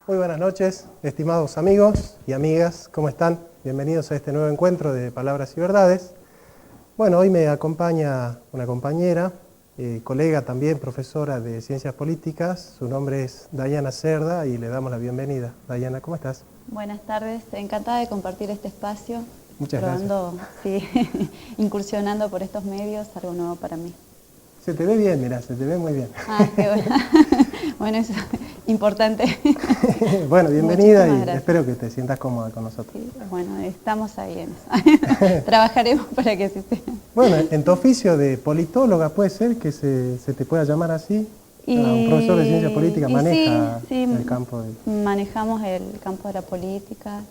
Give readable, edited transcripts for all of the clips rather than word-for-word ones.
Muy buenas noches, estimados amigos y amigas, ¿cómo están? Bienvenidos a este nuevo encuentro de Palabras y Verdades. Bueno, hoy me acompaña una compañera, colega también, profesora de Ciencias Políticas. Su nombre es Dayana Cerda y le damos la bienvenida. Dayana, ¿cómo estás? Buenas tardes, encantada de compartir este espacio, Muchas probando, sí, incursionando por estos medios, algo nuevo para mí. Se te ve bien, mirá, se te ve muy bien. Ah, qué bueno. Bueno, eso es importante. Bueno, bienvenida Muchísimas y gracias. espero que te sientas cómoda con nosotros. Sí, bueno, estamos ahí en eso. Trabajaremos para que así sea. Bueno, en tu oficio de politóloga, ¿puede ser que se te pueda llamar así? Un profesor de Ciencias Políticas Sí, maneja sí, el campo de... manejamos el campo de la política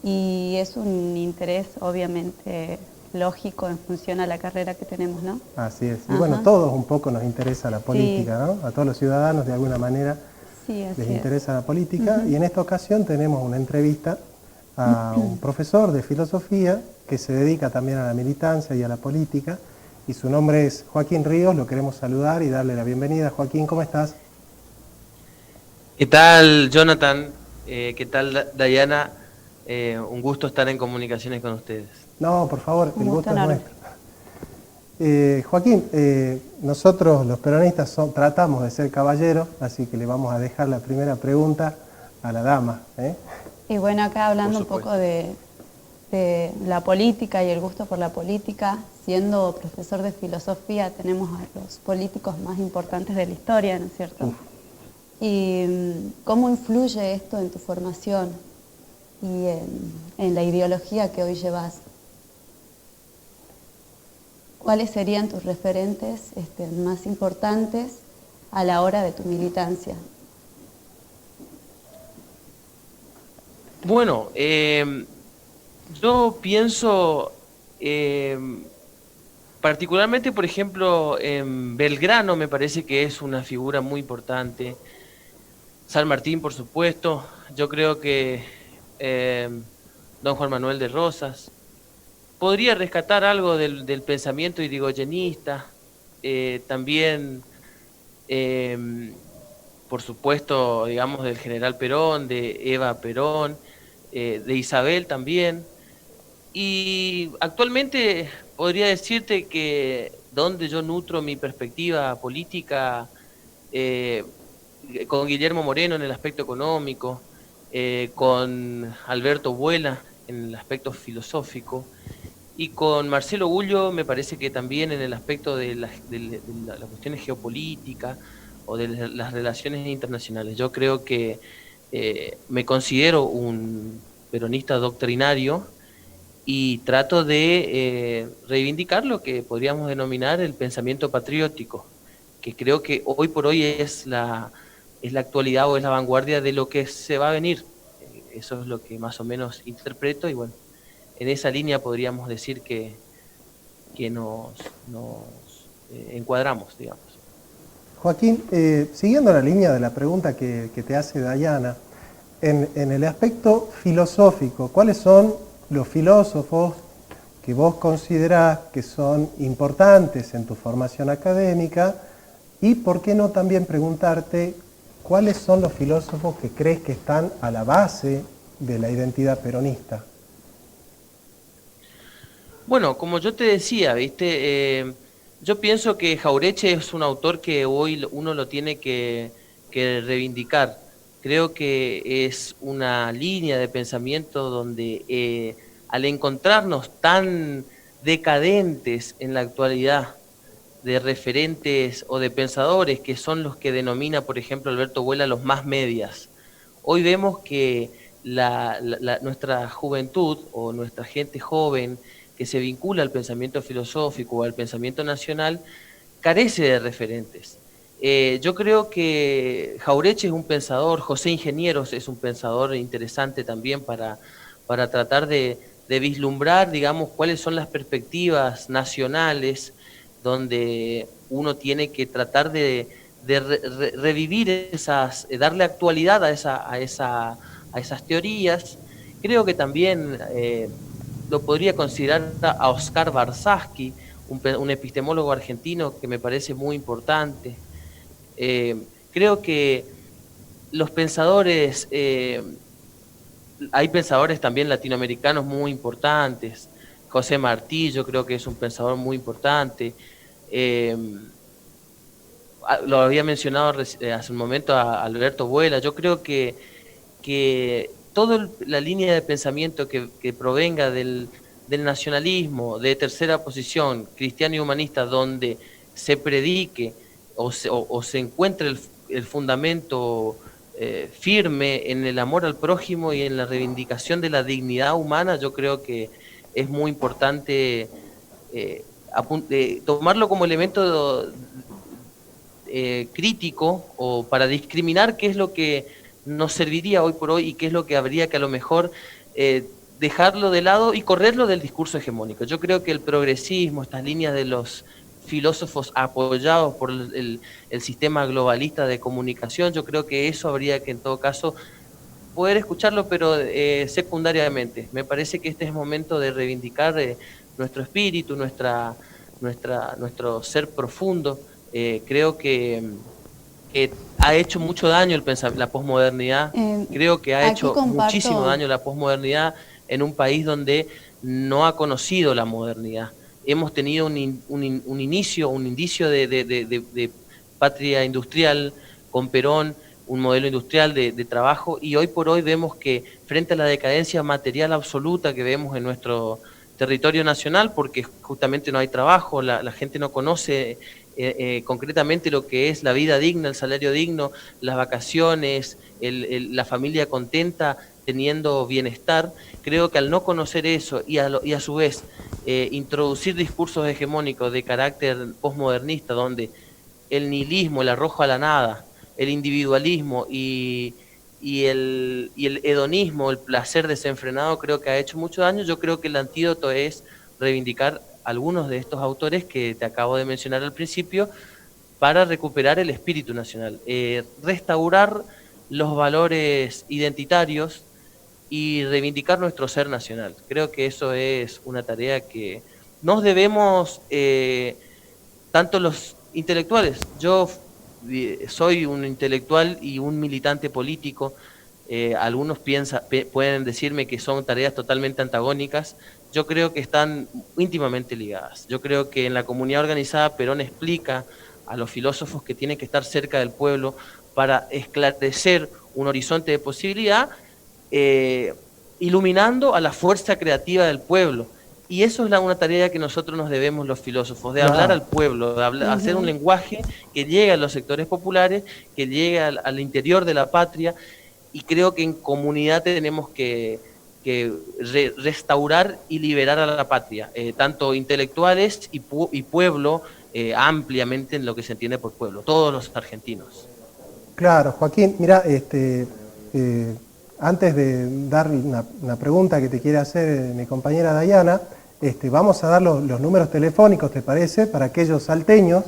y es un interés obviamente lógico en función a la carrera que tenemos, ¿no? Así es. Y Ajá. bueno, todos un poco nos interesa la Sí, política, ¿no? A todos los ciudadanos de alguna manera sí, les así es. interesa la política. Y en esta ocasión tenemos una entrevista a un profesor de filosofía que se dedica también a la militancia y a la política. Y su nombre es Joaquín Ríos, lo queremos saludar y darle la bienvenida. Joaquín, ¿cómo estás? ¿Qué tal, Jonathan? ¿Qué tal, Dayana? Un gusto estar en comunicaciones con ustedes. No, por favor, Un el gusto gusto es enorme. nuestro. Joaquín, nosotros los peronistas tratamos de ser caballeros, así que le vamos a dejar la primera pregunta a la dama. Y bueno, acá hablando un Por poco supuesto. de la política y el gusto por la política, siendo profesor de filosofía tenemos a los políticos más importantes de la historia, ¿no es cierto? Uf. ¿Y cómo influye esto en tu formación y en la ideología que hoy llevas? ¿Cuáles serían tus referentes más importantes a la hora de tu militancia? Bueno, yo pienso particularmente, por ejemplo, en Belgrano me parece que es una figura muy importante. San Martín, por supuesto. Yo creo que eh, don Juan Manuel de Rosas. Podría rescatar algo del pensamiento irigoyenista, también, eh, por supuesto, digamos, del general Perón, de Eva Perón, de Isabel también. Y actualmente podría decirte que donde yo nutro mi perspectiva política, eh, con Guillermo Moreno en el aspecto económico, con Alberto Vuela en el aspecto filosófico, y con Marcelo Gullo me parece que también en el aspecto de las cuestiones geopolíticas o de las relaciones internacionales. Yo creo que me considero un peronista doctrinario y trato de reivindicar lo que podríamos denominar el pensamiento patriótico, que creo que hoy por hoy es la actualidad o es la vanguardia de lo que se va a venir. Eso es lo que más o menos interpreto y bueno, en esa línea podríamos decir que nos encuadramos, digamos. Joaquín, siguiendo la línea de la pregunta que te hace Dayana, en el aspecto filosófico, ¿cuáles son los filósofos que vos considerás que son importantes en tu formación académica? Y por qué no también preguntarte cuáles son los filósofos que crees que están a la base de la identidad peronista. Bueno, como yo te decía, ¿viste? Yo pienso que Jaureche es un autor que hoy uno lo tiene que reivindicar. Creo que es una línea de pensamiento donde al encontrarnos tan decadentes en la actualidad de referentes o de pensadores que son los que denomina, por ejemplo, Alberto Vuela los más medias, hoy vemos que nuestra juventud o nuestra gente joven que se vincula al pensamiento filosófico o al pensamiento nacional, carece de referentes. Yo creo que Jaureche es un pensador, José Ingenieros es un pensador interesante también para tratar de vislumbrar, digamos, cuáles son las perspectivas nacionales donde uno tiene que tratar de revivir esas, darle actualidad a esas teorías. Creo que también lo podría considerar a Oscar Barsaski, un epistemólogo argentino que me parece muy importante. Creo que los pensadores, hay pensadores también latinoamericanos muy importantes. José Martí, yo creo que es un pensador muy importante. Lo había mencionado hace un momento a Alberto Vuela. Yo creo que toda la línea de pensamiento que provenga del nacionalismo, de tercera posición, cristiano y humanista, donde se predique o se encuentre el fundamento firme en el amor al prójimo y en la reivindicación de la dignidad humana, yo creo que es muy importante tomarlo como elemento crítico o para discriminar qué es lo que nos serviría hoy por hoy y qué es lo que habría que a lo mejor dejarlo de lado y correrlo del discurso hegemónico. Yo creo que el progresismo, estas líneas de los filósofos apoyados por el sistema globalista de comunicación, yo creo que eso habría que en todo caso poder escucharlo, pero secundariamente. Me parece que este es el momento de reivindicar nuestro espíritu, nuestro ser profundo. Creo que ha hecho mucho daño la posmodernidad. Creo que ha hecho muchísimo daño la posmodernidad en un país donde no ha conocido la modernidad. Hemos tenido un indicio de patria industrial con Perón, un modelo industrial de trabajo, y hoy por hoy vemos que frente a la decadencia material absoluta que vemos en nuestro territorio nacional, porque justamente no hay trabajo, la gente no conoce concretamente lo que es la vida digna, el salario digno, las vacaciones, la familia contenta teniendo bienestar. Creo que al no conocer eso y a su vez introducir discursos hegemónicos de carácter posmodernista, donde el nihilismo, el arrojo a la nada, el individualismo y el hedonismo, el placer desenfrenado, creo que ha hecho mucho daño. Yo creo que el antídoto es reivindicar algunos de estos autores que te acabo de mencionar al principio para recuperar el espíritu nacional, restaurar los valores identitarios y reivindicar nuestro ser nacional. Creo que eso es una tarea que nos debemos tanto los intelectuales. Yo soy un intelectual y un militante político. Algunos pueden decirme que son tareas totalmente antagónicas. Yo creo que están íntimamente ligadas. Yo creo que en la comunidad organizada Perón explica a los filósofos que tienen que estar cerca del pueblo para esclarecer un horizonte de posibilidad, iluminando a la fuerza creativa del pueblo. Y eso es una tarea que nosotros nos debemos los filósofos, de hablar al pueblo, de hacer un lenguaje que llegue a los sectores populares, que llegue al interior de la patria, y creo que en comunidad tenemos que restaurar y liberar a la patria, tanto intelectuales y pueblo, ampliamente en lo que se entiende por pueblo, todos los argentinos. Claro, Joaquín, mira, antes de dar una pregunta que te quiere hacer mi compañera Dayana, vamos a dar los números telefónicos, ¿te parece? Para aquellos salteños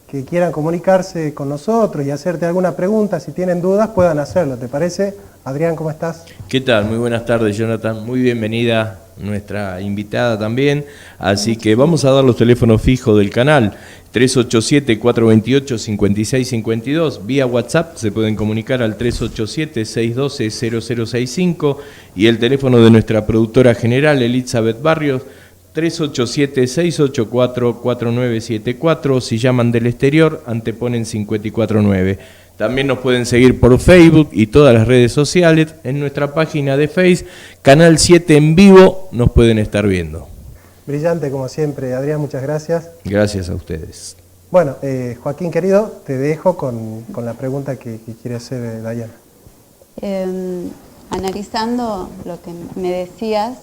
que quieran comunicarse con nosotros y hacerte alguna pregunta, si tienen dudas, puedan hacerlo, ¿te parece? Adrián, ¿cómo estás? ¿Qué tal? Muy buenas tardes, Jonathan. Muy bienvenida nuestra invitada también. Así que vamos a dar los teléfonos fijos del canal. 387-428-5652. Vía WhatsApp se pueden comunicar al 387-612-0065. Y el teléfono de nuestra productora general, Elizabeth Barrios, 387-684-4974. Si llaman del exterior, anteponen 549. También nos pueden seguir por Facebook y todas las redes sociales. En nuestra página de Facebook, Canal 7 en vivo, nos pueden estar viendo. Brillante, como siempre. Adrián, muchas gracias. Gracias a ustedes. Bueno, Joaquín, querido, te dejo con la pregunta que quiere hacer Dayana. Analizando lo que me decías,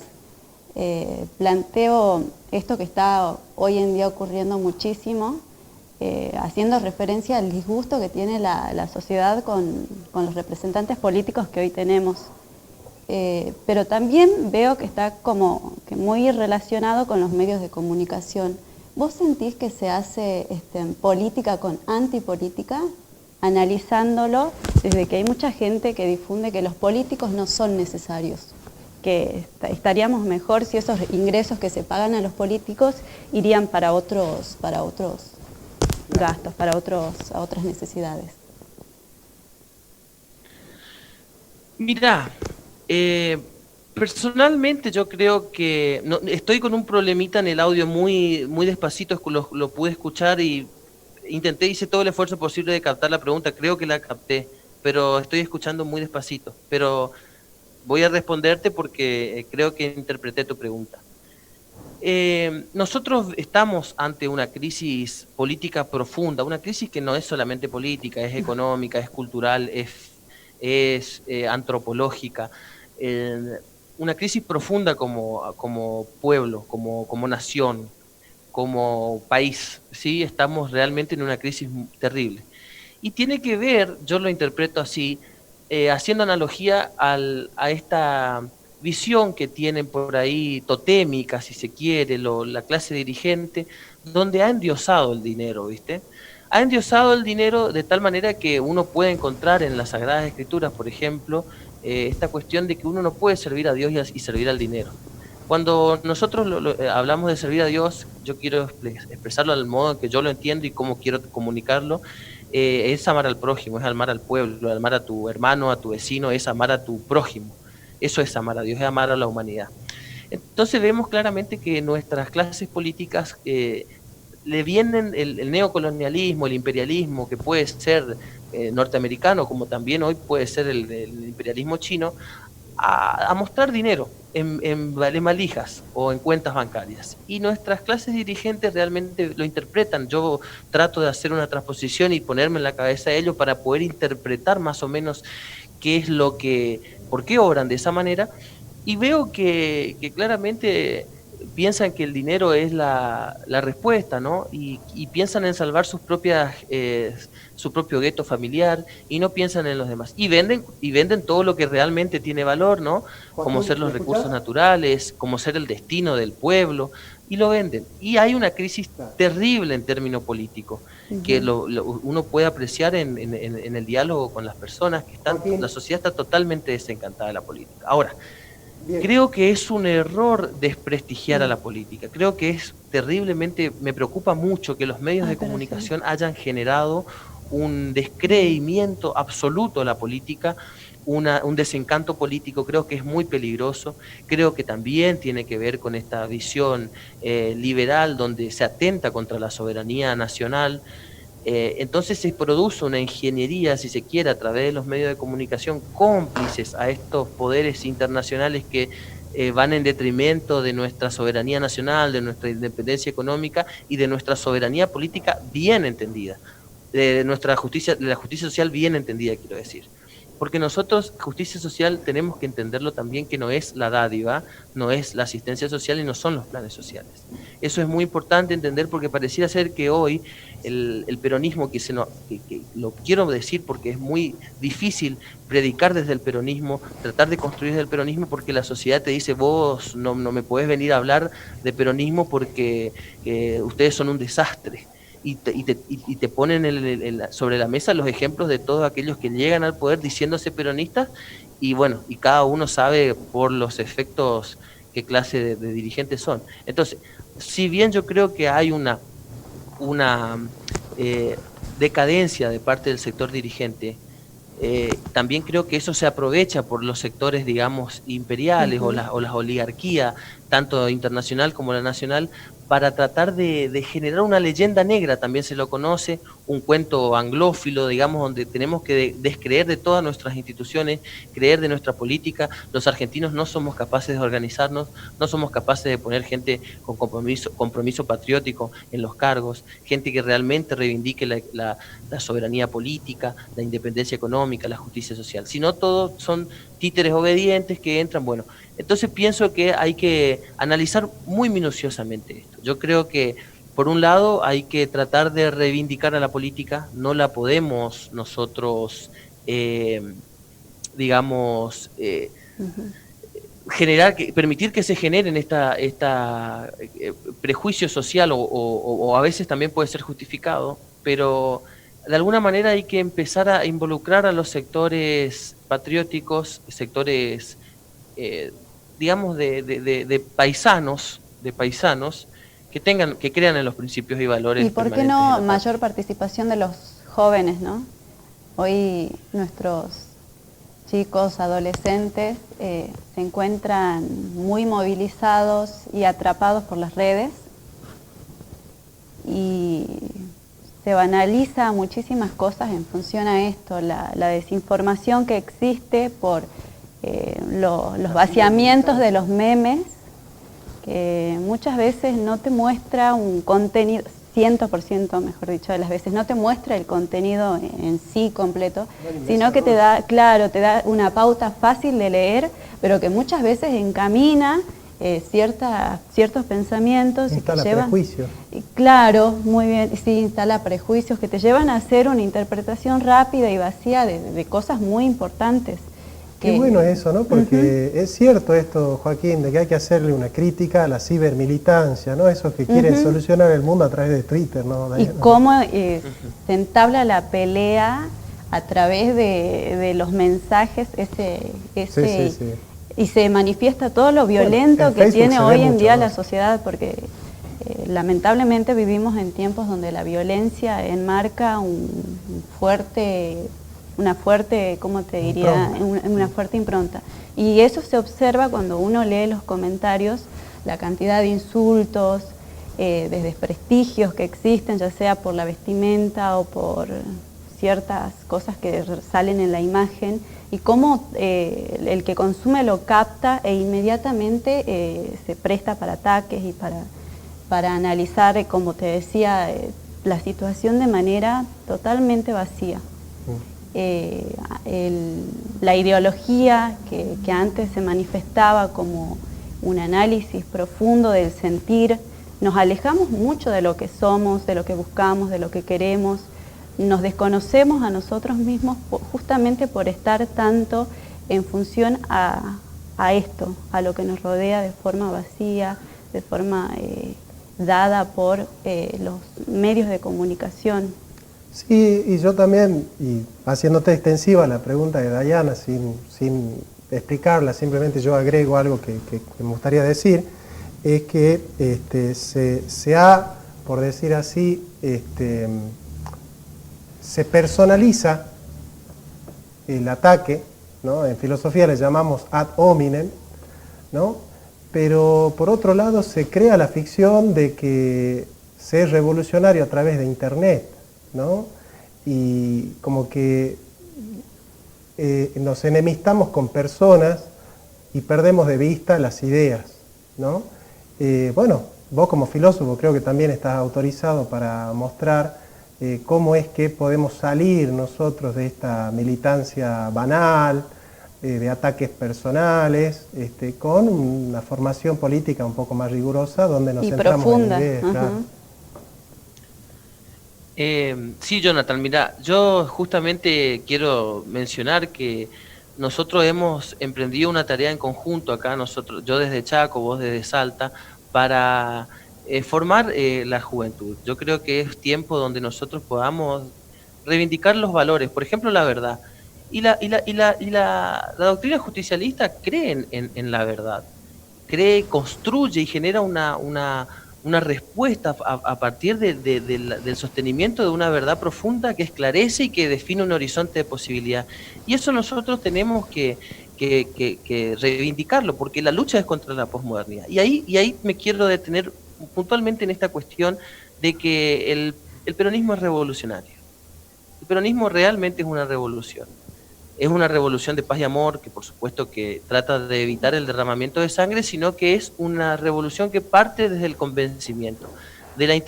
planteo esto que está hoy en día ocurriendo muchísimo, haciendo referencia al disgusto que tiene la sociedad con los representantes políticos que hoy tenemos. Pero también veo que está como que muy relacionado con los medios de comunicación. ¿Vos sentís que se hace política con antipolítica? Analizándolo desde que hay mucha gente que difunde que los políticos no son necesarios, que estaríamos mejor si esos ingresos que se pagan a los políticos irían para otros gastos, a otras necesidades. Mira, personalmente yo creo que estoy con un problemita en el audio muy despacito, lo pude escuchar y hice todo el esfuerzo posible de captar la pregunta, creo que la capté, pero estoy escuchando muy despacito. Pero voy a responderte porque creo que interpreté tu pregunta. Nosotros estamos ante una crisis política profunda, una crisis que no es solamente política, es económica, es cultural, es antropológica, una crisis profunda como pueblo, como nación, como país, ¿sí? Estamos realmente en una crisis terrible. Y tiene que ver, yo lo interpreto así, haciendo analogía a esta visión que tienen por ahí, totémica, si se quiere, la clase dirigente, donde ha endiosado el dinero, ¿viste? Ha endiosado el dinero de tal manera que uno puede encontrar en las Sagradas Escrituras, por ejemplo, esta cuestión de que uno no puede servir a Dios y servir al dinero. Cuando nosotros hablamos de servir a Dios, yo quiero expresarlo al modo en que yo lo entiendo y cómo quiero comunicarlo, es amar al prójimo, es amar al pueblo, amar a tu hermano, a tu vecino, es amar a tu prójimo. Eso es amar a Dios, es amar a la humanidad. Entonces vemos claramente que nuestras clases políticas le vienen el neocolonialismo, el imperialismo, que puede ser norteamericano, como también hoy puede ser el imperialismo chino, a mostrar dinero en valijas o en cuentas bancarias. Y nuestras clases dirigentes realmente lo interpretan. Yo trato de hacer una transposición y ponerme en la cabeza de ellos para poder interpretar más o menos qué es por qué obran de esa manera. Y veo que claramente piensan que el dinero es la respuesta, ¿no? Y piensan en salvar su propio gueto familiar y no piensan en los demás. Y venden todo lo que realmente tiene valor, ¿no? Como ser los recursos naturales, como ser el destino del pueblo, y lo venden. Y hay una crisis terrible en términos políticos, que uno puede apreciar en el diálogo con las personas que están, la sociedad está totalmente desencantada de la política. Ahora, creo que es un error desprestigiar a la política. Creo que es terriblemente, me preocupa mucho que los medios de comunicación hayan generado un descreimiento absoluto a la política, un desencanto político. Creo que es muy peligroso. Creo que también tiene que ver con esta visión liberal donde se atenta contra la soberanía nacional. Entonces se produce una ingeniería, si se quiere, a través de los medios de comunicación cómplices a estos poderes internacionales que van en detrimento de nuestra soberanía nacional, de nuestra independencia económica y de nuestra soberanía política bien entendida, de la justicia social bien entendida, quiero decir. Porque nosotros, justicia social, tenemos que entenderlo también que no es la dádiva, no es la asistencia social y no son los planes sociales. Eso es muy importante entender porque pareciera ser que hoy el peronismo, que lo quiero decir porque es muy difícil predicar desde el peronismo, tratar de construir desde el peronismo porque la sociedad te dice vos no me podés venir a hablar de peronismo porque ustedes son un desastre. Y te ponen sobre la mesa los ejemplos de todos aquellos que llegan al poder diciéndose peronistas y bueno, y cada uno sabe por los efectos qué clase de dirigentes son. Entonces, si bien yo creo que hay una decadencia de parte del sector dirigente, también creo que eso se aprovecha por los sectores, digamos, imperiales o las oligarquías, tanto internacional como la nacional, para tratar de generar una leyenda negra, también se lo conoce, un cuento anglófilo, digamos, donde tenemos que descreer de todas nuestras instituciones, creer de nuestra política. Los argentinos no somos capaces de organizarnos, no somos capaces de poner gente con compromiso patriótico en los cargos, gente que realmente reivindique la soberanía política, la independencia económica, la justicia social. Si no, todos son títeres obedientes que entran, bueno. Entonces pienso que hay que analizar muy minuciosamente esto. Yo creo que, por un lado, hay que tratar de reivindicar a la política, no la podemos nosotros, digamos, permitir que se generen esta prejuicio social o a veces también puede ser justificado, pero de alguna manera hay que empezar a involucrar a los sectores patrióticos, sectores digamos de paisanos que crean en los principios y valores. ¿Y por qué no mayor participación de los jóvenes, no? Hoy nuestros chicos, adolescentes, se encuentran muy movilizados y atrapados por las redes y se banaliza muchísimas cosas en función a esto, la desinformación que existe por los vaciamientos de los memes, que muchas veces no te muestra un contenido, 100% mejor dicho de las veces, no te muestra el contenido en sí completo, sino que te da, claro, te da una pauta fácil de leer, pero que muchas veces encamina ciertos pensamientos. Instala prejuicios. Claro, muy bien, sí, instala prejuicios que te llevan a hacer una interpretación rápida y vacía de cosas muy importantes. Qué bueno eso, ¿no? Porque es cierto esto, Joaquín, de que hay que hacerle una crítica a la cibermilitancia, ¿no? Esos que quieren solucionar el mundo a través de Twitter, ¿no? Y cómo se entabla la pelea a través de los mensajes, Sí. y se manifiesta todo lo violento que tiene hoy en día la sociedad, porque lamentablemente vivimos en tiempos donde la violencia enmarca una fuerte, ¿cómo te diría? Una fuerte impronta. Y eso se observa cuando uno lee los comentarios, la cantidad de insultos, de desprestigios que existen, ya sea por la vestimenta o por ciertas cosas que salen en la imagen, y cómo el que consume lo capta e inmediatamente se presta para ataques y para analizar, como te decía, la situación de manera totalmente vacía. La ideología que antes se manifestaba como un análisis profundo del sentir, nos alejamos mucho de lo que somos, de lo que buscamos, de lo que queremos, nos desconocemos a nosotros mismos justamente por estar tanto en función a esto, a lo que nos rodea de forma vacía, de forma dada por los medios de comunicación. Sí, y yo también, y haciéndote extensiva la pregunta de Dayana, sin explicarla, simplemente yo agrego algo que me gustaría decir, es que se ha, por decir así, se personaliza el ataque, ¿no? En filosofía le llamamos ad hominem, ¿no? Pero por otro lado se crea la ficción de que se es revolucionario a través de Internet, ¿no? Y como que nos enemistamos con personas y perdemos de vista las ideas, ¿no? Bueno, vos como filósofo creo que también estás autorizado para mostrar cómo es que podemos salir nosotros de esta militancia banal, de ataques personales, con una formación política un poco más rigurosa, donde nos centramos profunda. en ideas. Claro. Sí, Jonathan, mira, yo justamente quiero mencionar que nosotros hemos emprendido una tarea en conjunto acá, yo desde Chaco, vos desde Salta, para formar la juventud. Yo creo que es tiempo donde nosotros podamos reivindicar los valores, por ejemplo, la verdad. Y la doctrina justicialista cree en la verdad, construye y genera una respuesta a partir del sostenimiento de una verdad profunda que esclarece y que define un horizonte de posibilidad. Y eso nosotros tenemos que reivindicarlo, porque la lucha es contra la posmodernidad. Y ahí me quiero detener puntualmente en esta cuestión de que el peronismo es revolucionario. El peronismo realmente es una revolución. Es una revolución de paz y amor, que por supuesto que trata de evitar el derramamiento de sangre, sino que es una revolución que parte desde el convencimiento, de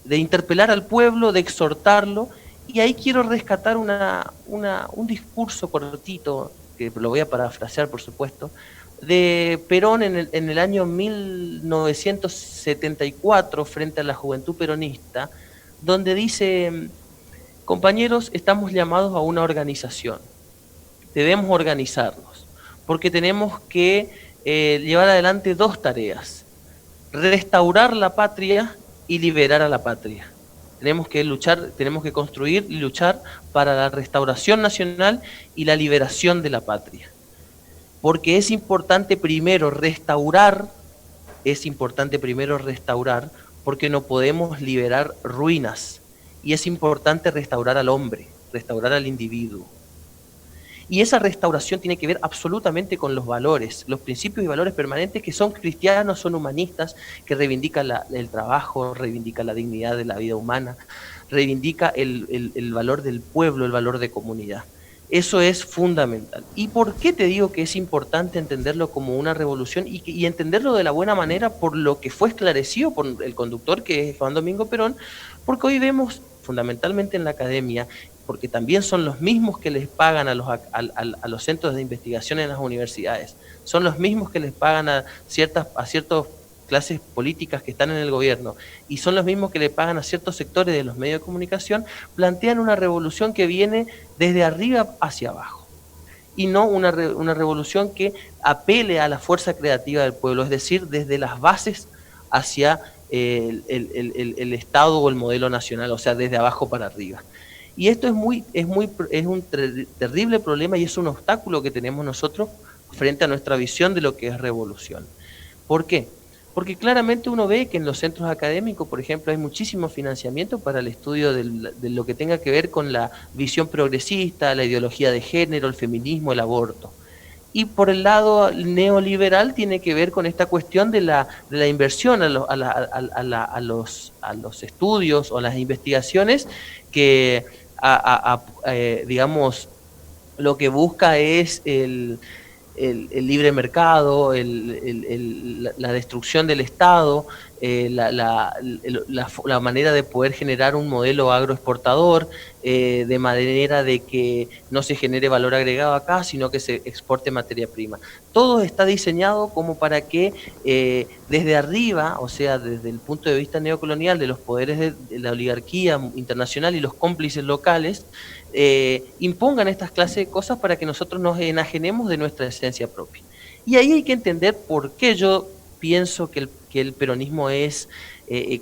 interpelar al pueblo, de exhortarlo. Y ahí quiero rescatar un discurso cortito, que lo voy a parafrasear por supuesto, de Perón en el año 1974 frente a la juventud peronista, donde dice: compañeros, estamos llamados a una organización. Debemos organizarnos, porque tenemos que llevar adelante dos tareas: restaurar la patria y liberar a la patria. Tenemos que luchar, tenemos que construir y luchar para la restauración nacional y la liberación de la patria. Porque es importante primero restaurar, porque no podemos liberar ruinas. Y es importante restaurar al hombre, restaurar al individuo. Y esa restauración tiene que ver absolutamente con los valores, los principios y valores permanentes que son cristianos, son humanistas, que reivindican el trabajo, reivindican la dignidad de la vida humana, reivindica el valor del pueblo, el valor de comunidad. Eso es fundamental. ¿Y por qué te digo que es importante entenderlo como una revolución y entenderlo de la buena manera por lo que fue esclarecido por el conductor, que es Juan Domingo Perón? Porque hoy vemos fundamentalmente en la academia, porque también son los mismos que les pagan a los centros de investigación en las universidades, son los mismos que les pagan a ciertas clases políticas que están en el gobierno, y son los mismos que le pagan a ciertos sectores de los medios de comunicación, plantean una revolución que viene desde arriba hacia abajo, y no una revolución que apele a la fuerza creativa del pueblo, es decir, desde las bases hacia el Estado o el modelo nacional, o sea, desde abajo para arriba. Y esto es un terrible problema y es un obstáculo que tenemos nosotros frente a nuestra visión de lo que es revolución. ¿Por qué? Porque claramente uno ve que en los centros académicos, por ejemplo, hay muchísimo financiamiento para el estudio de lo que tenga que ver con la visión progresista, la ideología de género, el feminismo, el aborto. Y por el lado neoliberal tiene que ver con esta cuestión de la inversión a los estudios o las investigaciones que, digamos, lo que busca es el libre mercado, la destrucción del Estado, la manera de poder generar un modelo agroexportador, de manera de que no se genere valor agregado acá, sino que se exporte materia prima. Todo está diseñado como para que desde arriba, o sea, desde el punto de vista neocolonial de los poderes de la oligarquía internacional y los cómplices locales, impongan estas clases de cosas para que nosotros nos enajenemos de nuestra esencia propia. Y ahí hay que entender por qué yo pienso que el peronismo es,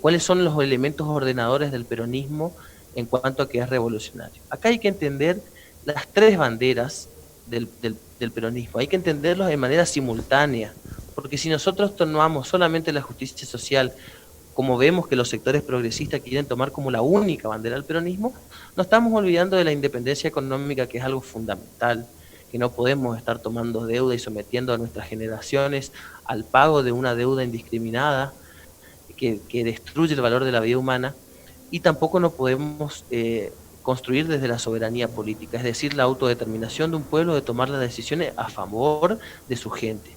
cuáles son los elementos ordenadores del peronismo en cuanto a que es revolucionario. Acá hay que entender las tres banderas del peronismo, hay que entenderlos de manera simultánea, porque si nosotros tomamos solamente la justicia social, como vemos que los sectores progresistas quieren tomar como la única bandera del peronismo, nos estamos olvidando de la independencia económica, que es algo fundamental, que no podemos estar tomando deuda y sometiendo a nuestras generaciones al pago de una deuda indiscriminada que destruye el valor de la vida humana, y tampoco no podemos construir desde la soberanía política, es decir, la autodeterminación de un pueblo de tomar las decisiones a favor de su gente.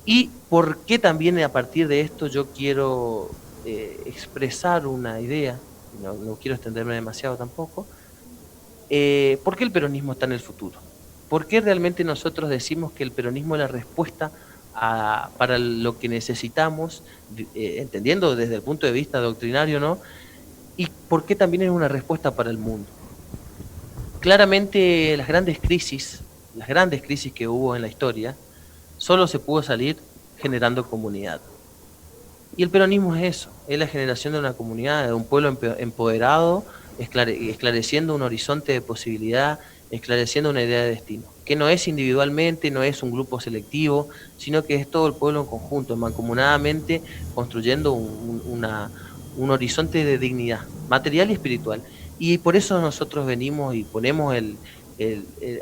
¿Y por qué también a partir de esto yo quiero expresar una idea? No quiero extenderme demasiado tampoco. ¿Por qué el peronismo está en el futuro? ¿Por qué realmente nosotros decimos que el peronismo es la respuesta para lo que necesitamos, entendiendo desde el punto de vista doctrinario, ¿no? ¿Y por qué también es una respuesta para el mundo? Claramente las grandes crisis que hubo en la historia, solo se pudo salir generando comunidad. Y el peronismo es eso, es la generación de una comunidad, de un pueblo empoderado, esclareciendo un horizonte de posibilidad, esclareciendo una idea de destino, que no es individualmente, no es un grupo selectivo, sino que es todo el pueblo en conjunto, mancomunadamente construyendo un horizonte de dignidad material y espiritual. Y por eso nosotros venimos y ponemos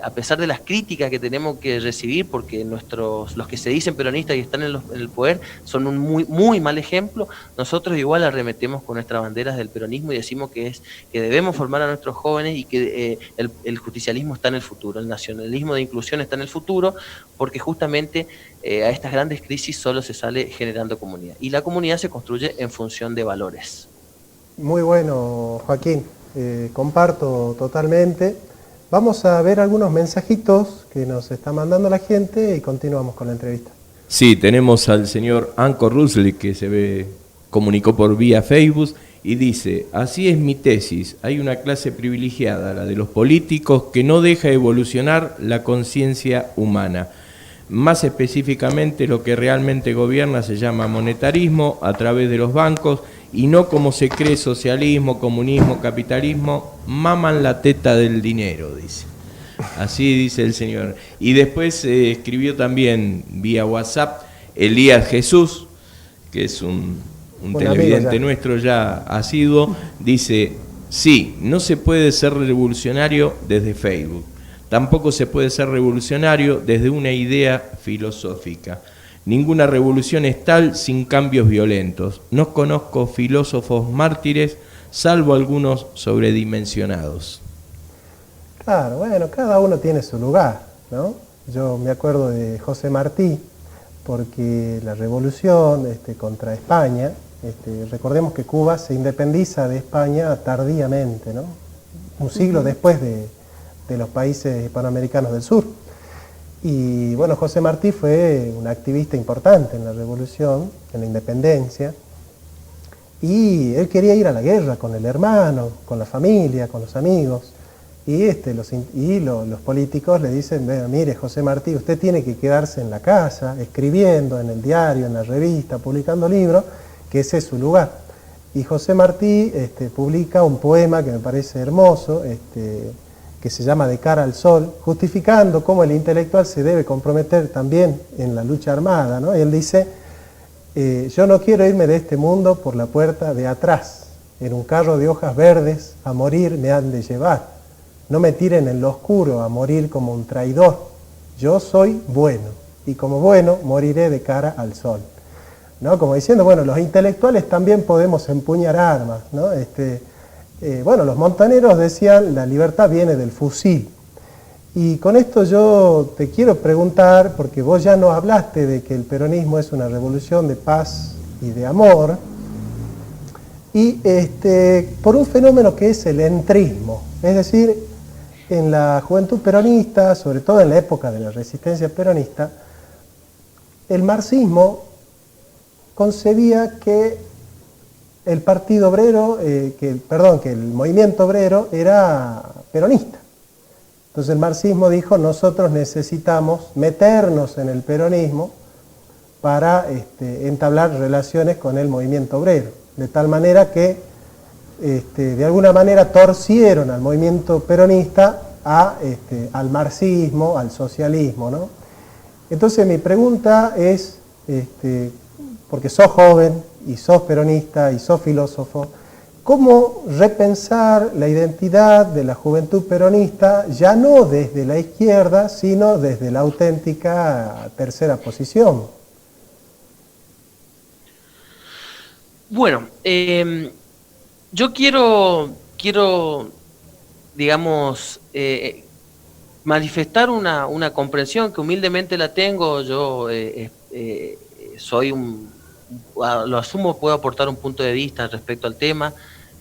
a pesar de las críticas que tenemos que recibir, porque los que se dicen peronistas y están en el poder son un muy mal ejemplo, nosotros igual arremetemos con nuestras banderas del peronismo y decimos que debemos formar a nuestros jóvenes y que el justicialismo está en el futuro, el nacionalismo de inclusión está en el futuro, porque justamente a estas grandes crisis solo se sale generando comunidad. Y la comunidad se construye en función de valores. Muy bueno, Joaquín. Comparto totalmente. Vamos a ver algunos mensajitos que nos está mandando la gente y continuamos con la entrevista. Sí, tenemos al señor Anko Rusli que comunicó por vía Facebook y dice: así es mi tesis, hay una clase privilegiada, la de los políticos, que no deja evolucionar la conciencia humana. Más específicamente, lo que realmente gobierna se llama monetarismo a través de los bancos, y no como se cree socialismo, comunismo, capitalismo, maman la teta del dinero, dice. Así dice el señor. Y después escribió también vía WhatsApp Elías Jesús, que es un televidente nuestro ya asiduo, dice: sí, no se puede ser revolucionario desde Facebook. Tampoco se puede ser revolucionario desde una idea filosófica. Ninguna revolución es tal sin cambios violentos. No conozco filósofos mártires, salvo algunos sobredimensionados. Claro, bueno, cada uno tiene su lugar, ¿no? Yo me acuerdo de José Martí, porque la revolución contra España, recordemos que Cuba se independiza de España tardíamente, ¿no? Un siglo después de los países hispanoamericanos del sur. Y bueno, José Martí fue un activista importante en la revolución, en la independencia, y él quería ir a la guerra con el hermano, con la familia, con los amigos, y los políticos le dicen, mire José Martí, usted tiene que quedarse en la casa, escribiendo en el diario, en la revista, publicando libros, que ese es su lugar. Y José Martí publica un poema que me parece hermoso, que se llama De cara al sol, justificando cómo el intelectual se debe comprometer también en la lucha armada, ¿no? Y él dice, yo no quiero irme de este mundo por la puerta de atrás, en un carro de hojas verdes, a morir me han de llevar. No me tiren en lo oscuro a morir como un traidor. Yo soy bueno, y como bueno moriré de cara al sol. ¿No? Como diciendo, bueno, los intelectuales también podemos empuñar armas, ¿no? Bueno, los montoneros decían, la libertad viene del fusil. Y con esto yo te quiero preguntar, porque vos ya nos hablaste de que el peronismo es una revolución de paz y de amor, y por un fenómeno que es el entrismo, es decir, en la juventud peronista, sobre todo en la época de la resistencia peronista, el marxismo concebía que el Partido Obrero, que el movimiento obrero era peronista. Entonces el marxismo dijo, nosotros necesitamos meternos en el peronismo para entablar relaciones con el movimiento obrero, de tal manera que de alguna manera torcieron al movimiento peronista al marxismo, al socialismo, ¿no? Entonces mi pregunta es, porque sos joven y sos peronista y sos filósofo, ¿cómo repensar la identidad de la juventud peronista ya no desde la izquierda, sino desde la auténtica tercera posición? Bueno, yo quiero digamos, manifestar una comprensión que humildemente la tengo. Yo soy lo asumo, puedo aportar un punto de vista respecto al tema.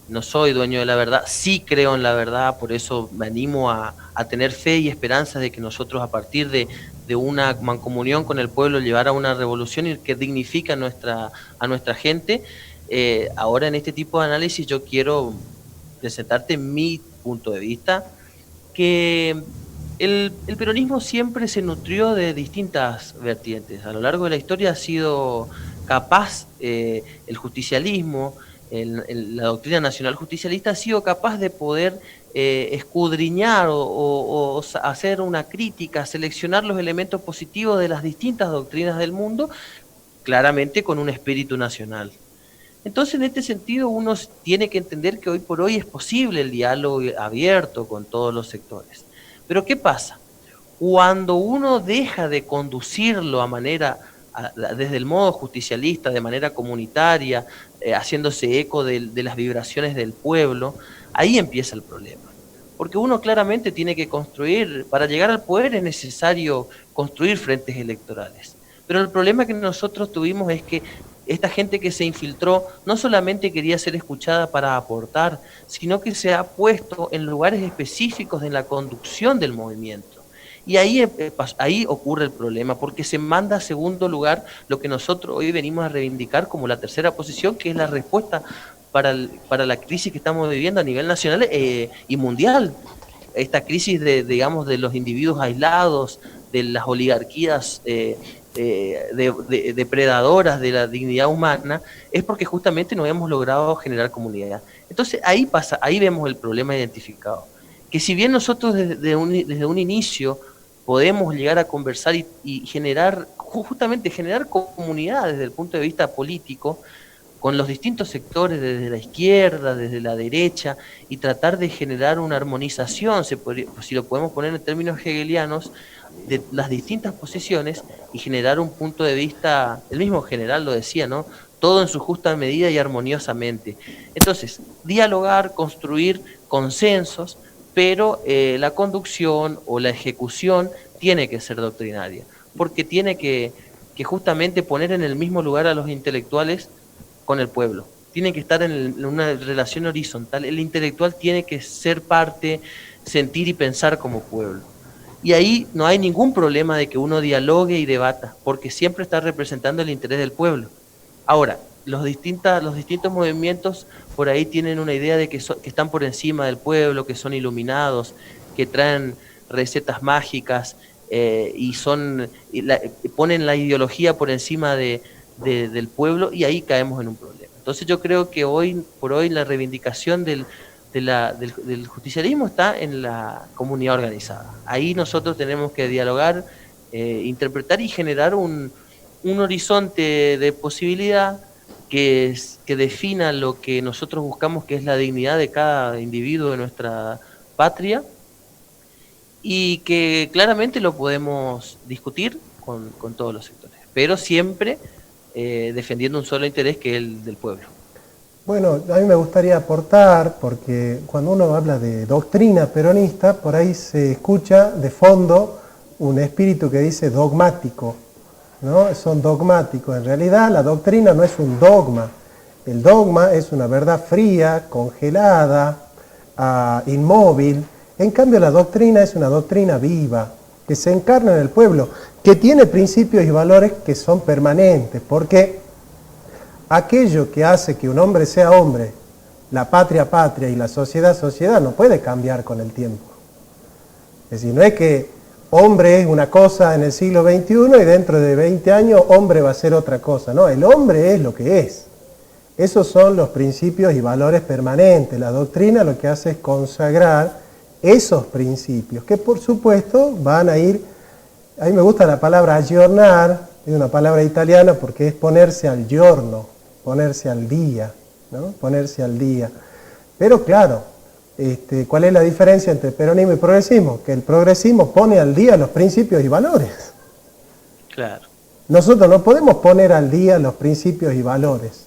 No soy dueño de la verdad, sí creo en la verdad, por eso me animo a tener fe y esperanza de que nosotros, a partir de una mancomunión con el pueblo, llevar a una revolución y que dignifica a nuestra gente. Ahora, en este tipo de análisis, yo quiero presentarte mi punto de vista, que el peronismo siempre se nutrió de distintas vertientes. A lo largo de la historia ha sido capaz, el justicialismo, la doctrina nacional justicialista ha sido capaz de poder escudriñar o hacer una crítica, seleccionar los elementos positivos de las distintas doctrinas del mundo, claramente con un espíritu nacional. Entonces, en este sentido, uno tiene que entender que hoy por hoy es posible el diálogo abierto con todos los sectores. Pero ¿qué pasa? Cuando uno deja de conducirlo desde el modo justicialista, de manera comunitaria, haciéndose eco de las vibraciones del pueblo, ahí empieza el problema. Porque uno claramente tiene que construir, para llegar al poder es necesario construir frentes electorales. Pero el problema que nosotros tuvimos es que esta gente que se infiltró no solamente quería ser escuchada para aportar, sino que se ha puesto en lugares específicos en la conducción del movimiento. Y ahí ocurre el problema, porque se manda a segundo lugar lo que nosotros hoy venimos a reivindicar como la tercera posición, que es la respuesta para la crisis que estamos viviendo a nivel nacional y mundial. Esta crisis de los individuos aislados, de las oligarquías depredadoras de la dignidad humana, es porque justamente no hemos logrado generar comunidad. Entonces ahí vemos el problema identificado. Que si bien nosotros desde un inicio podemos llegar a conversar y generar comunidad desde el punto de vista político, con los distintos sectores, desde la izquierda, desde la derecha, y tratar de generar una armonización, si lo podemos poner en términos hegelianos, de las distintas posiciones y generar un punto de vista, el mismo general lo decía, ¿no? Todo en su justa medida y armoniosamente. Entonces, dialogar, construir consensos, pero la conducción o la ejecución tiene que ser doctrinaria, porque tiene que justamente poner en el mismo lugar a los intelectuales con el pueblo. Tienen que estar en una relación horizontal. El intelectual tiene que ser parte, sentir y pensar como pueblo. Y ahí no hay ningún problema de que uno dialogue y debata, porque siempre está representando el interés del pueblo. Ahora, los distintos movimientos por ahí tienen una idea de que están por encima del pueblo, que son iluminados, que traen recetas mágicas ponen la ideología por encima del pueblo, y ahí caemos en un problema. Entonces yo creo que hoy por hoy la reivindicación del justicialismo está en la comunidad organizada. Ahí nosotros tenemos que dialogar, interpretar y generar un horizonte de posibilidad que defina lo que nosotros buscamos, que es la dignidad de cada individuo de nuestra patria, y que claramente lo podemos discutir con todos los sectores, pero siempre defendiendo un solo interés, que es el del pueblo. Bueno, a mí me gustaría aportar, porque cuando uno habla de doctrina peronista, por ahí se escucha de fondo un espíritu que dice dogmático, ¿no? Son dogmáticos. En realidad la doctrina no es un dogma. El dogma es una verdad fría, congelada, inmóvil. En cambio la doctrina es una doctrina viva, que se encarna en el pueblo, que tiene principios y valores que son permanentes, porque aquello que hace que un hombre sea hombre, la patria patria y la sociedad sociedad, no puede cambiar con el tiempo. Es decir, no es que hombre es una cosa en el siglo XXI y dentro de 20 años hombre va a ser otra cosa. No, el hombre es lo que es. Esos son los principios y valores permanentes. La doctrina lo que hace es consagrar esos principios, que por supuesto van a ir, a mí me gusta la palabra aggiornar, es una palabra italiana porque es ponerse al giorno, ponerse al día, ¿no? Ponerse al día. Pero claro, ¿cuál es la diferencia entre peronismo y progresismo? Que el progresismo pone al día los principios y valores. Claro. Nosotros no podemos poner al día los principios y valores,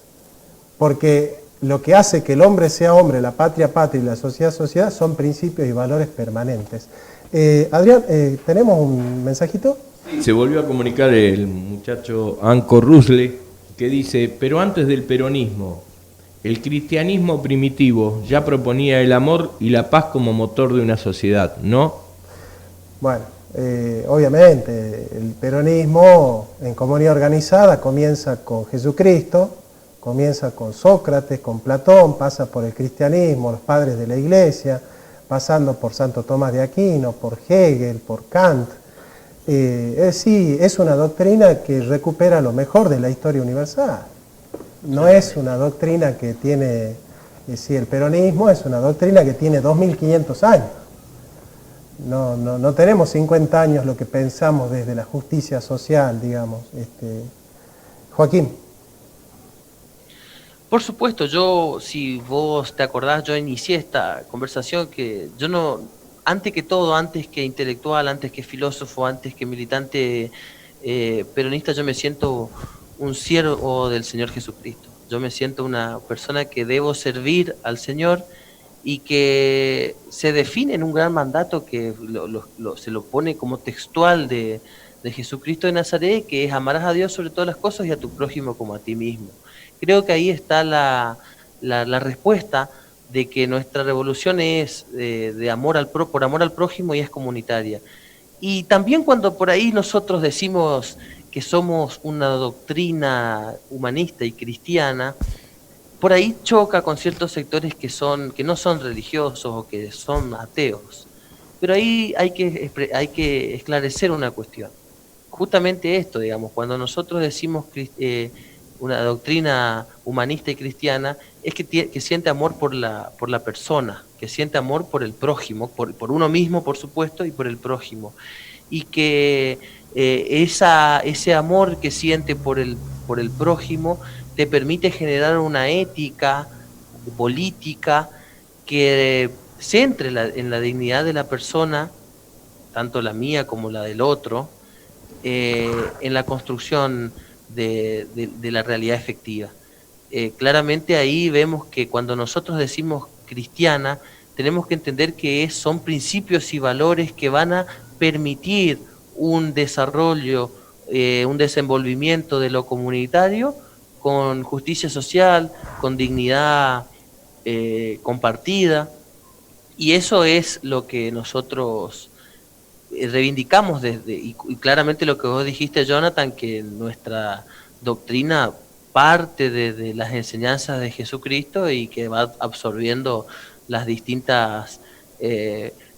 porque lo que hace que el hombre sea hombre, la patria patria y la sociedad sociedad son principios y valores permanentes. Adrián, ¿tenemos un mensajito? Se volvió a comunicar el muchacho Anco Rusle, que dice: pero antes del peronismo, el cristianismo primitivo ya proponía el amor y la paz como motor de una sociedad, ¿no? Bueno, obviamente el peronismo en comunidad organizada comienza con Jesucristo, comienza con Sócrates, con Platón, pasa por el cristianismo, los padres de la iglesia, pasando por Santo Tomás de Aquino, por Hegel, por Kant. Sí, es una doctrina que recupera lo mejor de la historia universal. No es una doctrina que tiene, sí, el peronismo es una doctrina que tiene 2500 años. No tenemos 50 años lo que pensamos desde la justicia social, digamos. Joaquín. Por supuesto, yo, si vos te acordás, yo inicié esta conversación que yo no, antes que todo, antes que intelectual, antes que filósofo, antes que militante peronista, yo me siento un siervo del Señor Jesucristo. Yo me siento una persona que debo servir al Señor y que se define en un gran mandato que se lo pone como textual de Jesucristo de Nazaret, que es: amarás a Dios sobre todas las cosas y a tu prójimo como a ti mismo. Creo que ahí está la respuesta de que nuestra revolución es por amor al prójimo, y es comunitaria. Y también cuando por ahí nosotros decimos que somos una doctrina humanista y cristiana, por ahí choca con ciertos sectores que no son religiosos o que son ateos. Pero ahí hay que esclarecer una cuestión. Justamente esto, digamos, cuando nosotros decimos una doctrina humanista y cristiana, es que siente amor por la persona, que siente amor por el prójimo, por uno mismo, por supuesto, y por el prójimo. Y que ese amor que siente por el prójimo te permite generar una ética política que centre en la dignidad de la persona, tanto la mía como la del otro, en la construcción de la realidad efectiva. Claramente ahí vemos que cuando nosotros decimos cristiana, tenemos que entender que son principios y valores que van a permitir un desarrollo, un desenvolvimiento de lo comunitario con justicia social, con dignidad compartida, y eso es lo que nosotros reivindicamos y claramente lo que vos dijiste, Jonathan, que nuestra doctrina parte de las enseñanzas de Jesucristo y que va absorbiendo las distintas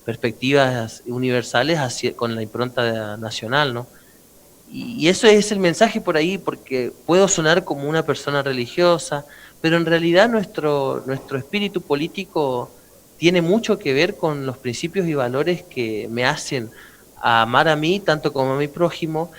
perspectivas universales con la impronta nacional, ¿no? Y eso es el mensaje por ahí, porque puedo sonar como una persona religiosa, pero en realidad nuestro espíritu político tiene mucho que ver con los principios y valores que me hacen amar a mí, tanto como a mi prójimo,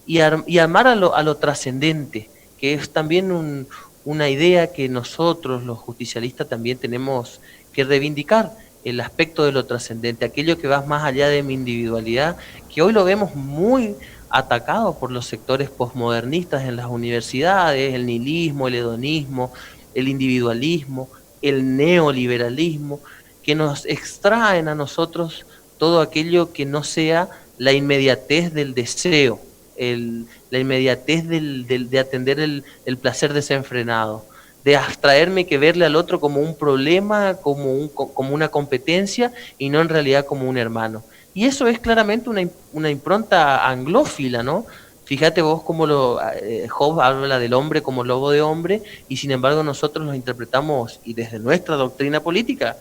y amar a lo trascendente, que es también una idea que nosotros, los justicialistas, también tenemos que reivindicar, el aspecto de lo trascendente, aquello que va más allá de mi individualidad, que hoy lo vemos muy atacado por los sectores posmodernistas en las universidades, el nihilismo, el hedonismo, el individualismo, el neoliberalismo, que nos extraen a nosotros todo aquello que no sea la inmediatez del deseo, la inmediatez de atender el placer desenfrenado, de abstraerme que verle al otro como un problema, como una competencia y no en realidad como un hermano. Y eso es claramente una impronta anglófila, ¿no? Fíjate vos cómo Job habla del hombre como lobo de hombre, y sin embargo nosotros lo interpretamos, y desde nuestra doctrina política,